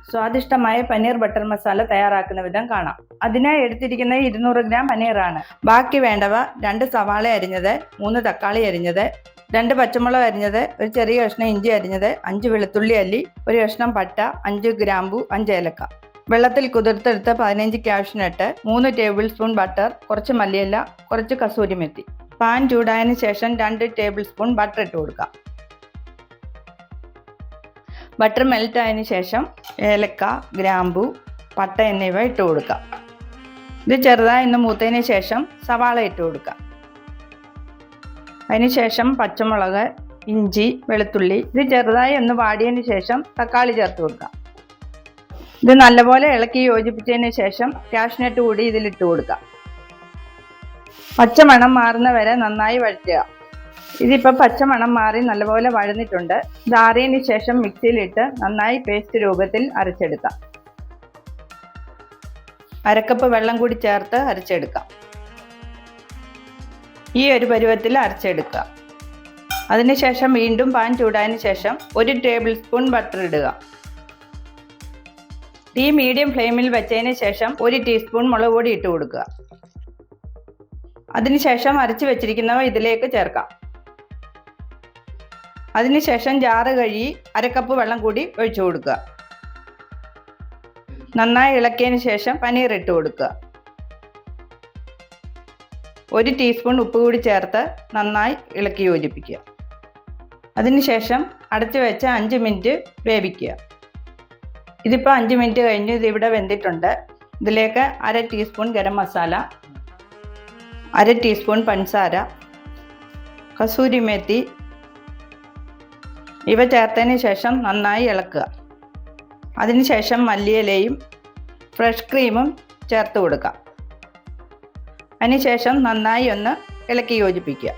സ്വാദിഷ്ടമായ പനീർ ബട്ടർ മസാല തയ്യാറാക്കുന്ന വിധം കാണാം. അതിനായി എടുത്തിരിക്കുന്നത് 200 ഗ്രാം പനീറാണ്. ബാക്കി വേണ്ടവ 2 സവാള അരിഞ്ഞത്, 3 തക്കാളി അരിഞ്ഞത്, 2 പച്ചമുളക് അരിഞ്ഞത്, ഒരു ചെറിയ കഷ്ണം ഇഞ്ചി അരിഞ്ഞത്, 5 വെളുത്തുള്ളി അല്ലി, ഒരു കഷ്ണം പട്ട, 5 ഗ്രാമ്പു, 5 ഏലക്ക. വെള്ളത്തിൽ കുതിർത്തെടുത്ത 15 കാഷ്നട്ട്, 3 ടേബിൾ സ്പൂൺ ബട്ടർ, കുറച്ച് മല്ലിയില, കുറച്ച് കസൂരി മെത്തി. പാൻ ചൂടായതിനു ശേഷം 2 ടേബിൾ സ്പൂൺ ബട്ടർ ഇട്ട് കൊടുക്കാം. ബട്ടർ മെൽറ്റ് ആയതിനു ശേഷം ഏലക്ക, ഗ്രാമ്പു, പട്ട എന്നിവ ഇട്ട് കൊടുക്കാം. ഇത് ചെറുതായി ഒന്ന് മൂത്തതിന് ശേഷം സവാള ഇട്ട് കൊടുക്കാം. അതിനുശേഷം പച്ചമുളക്, ഇഞ്ചി, വെളുത്തുള്ളി ഇത് ചെറുതായി ഒന്ന് വാടിയതിന് ശേഷം തക്കാളി ചേർത്ത് കൊടുക്കാം. ഇത് നല്ലപോലെ ഇളക്കി യോജിപ്പിച്ചതിന് ശേഷം കാഷ്നട്ട് കൂടി ഇതിലിട്ട് കൊടുക്കാം. പച്ചമണം മാറുന്ന വരെ നന്നായി വഴറ്റുക. ഇതിപ്പോൾ പച്ചമണം മാറി നല്ലപോലെ വഴന്നിട്ടുണ്ട്. ഇത് ആറിയതിന് ശേഷം മിക്സിയിലിട്ട് നന്നായി പേസ്റ്റ് രൂപത്തിൽ അരച്ചെടുക്കാം. അരക്കപ്പ് വെള്ളം കൂടി ചേർത്ത് അരച്ചെടുക്കാം. ഈ ഒരു പരുവത്തിൽ അരച്ചെടുക്കുക. അതിനുശേഷം വീണ്ടും പാൻ ചൂടായതിനു ശേഷം 1 ടേബിൾ സ്പൂൺ ബട്ടർ ഇടുക. തീ മീഡിയം ഫ്ലെയിമിൽ വെച്ചതിന് ശേഷം 1 ടീസ്പൂൺ മുളക് പൊടി ഇട്ട് കൊടുക്കുക. അതിനുശേഷം അരച്ചു വെച്ചിരിക്കുന്നവ ഇതിലേക്ക് ചേർക്കാം. അതിനുശേഷം ജാറ് കഴുകി അരക്കപ്പ് വെള്ളം കൂടി ഒഴിച്ചു കൊടുക്കുക. നന്നായി ഇളക്കിയതിന് ശേഷം പനീർ ഇട്ട് കൊടുക്കുക. 1 ടീസ്പൂൺ ഉപ്പ് കൂടി ചേർത്ത് നന്നായി ഇളക്കി യോജിപ്പിക്കുക. അതിനുശേഷം അടച്ചു വെച്ച് 5 മിനിറ്റ് വേവിക്കുക. ഇതിപ്പോൾ 5 മിനിറ്റ് കഴിഞ്ഞ് ഇതിവിടെ വെന്തിട്ടുണ്ട്. ഇതിലേക്ക് 1/2 ടീസ്പൂൺ ഗരം മസാല, 1/2 ടീസ്പൂൺ പഞ്ചസാര, കസൂരി മേത്തി ഇവ ചേർത്തതിന് ശേഷം നന്നായി ഇളക്കുക. അതിനുശേഷം മല്ലിയിലയും ഫ്രഷ് ക്രീമും ചേർത്ത് കൊടുക്കാം. അതിനുശേഷം നന്നായി ഒന്ന് ഇളക്കി യോജിപ്പിക്കുക.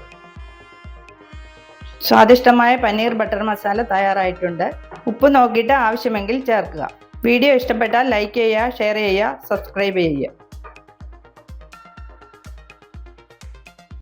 സ്വാദിഷ്ടമായ പനീർ ബട്ടർ മസാല തയ്യാറായിട്ടുണ്ട്. ഉപ്പ് നോക്കിയിട്ട് ആവശ്യമെങ്കിൽ ചേർക്കുക. വീഡിയോ ഇഷ്ടപ്പെട്ടാൽ ലൈക്ക് ചെയ്യുക, ഷെയർ ചെയ്യുക, സബ്സ്ക്രൈബ് ചെയ്യുക.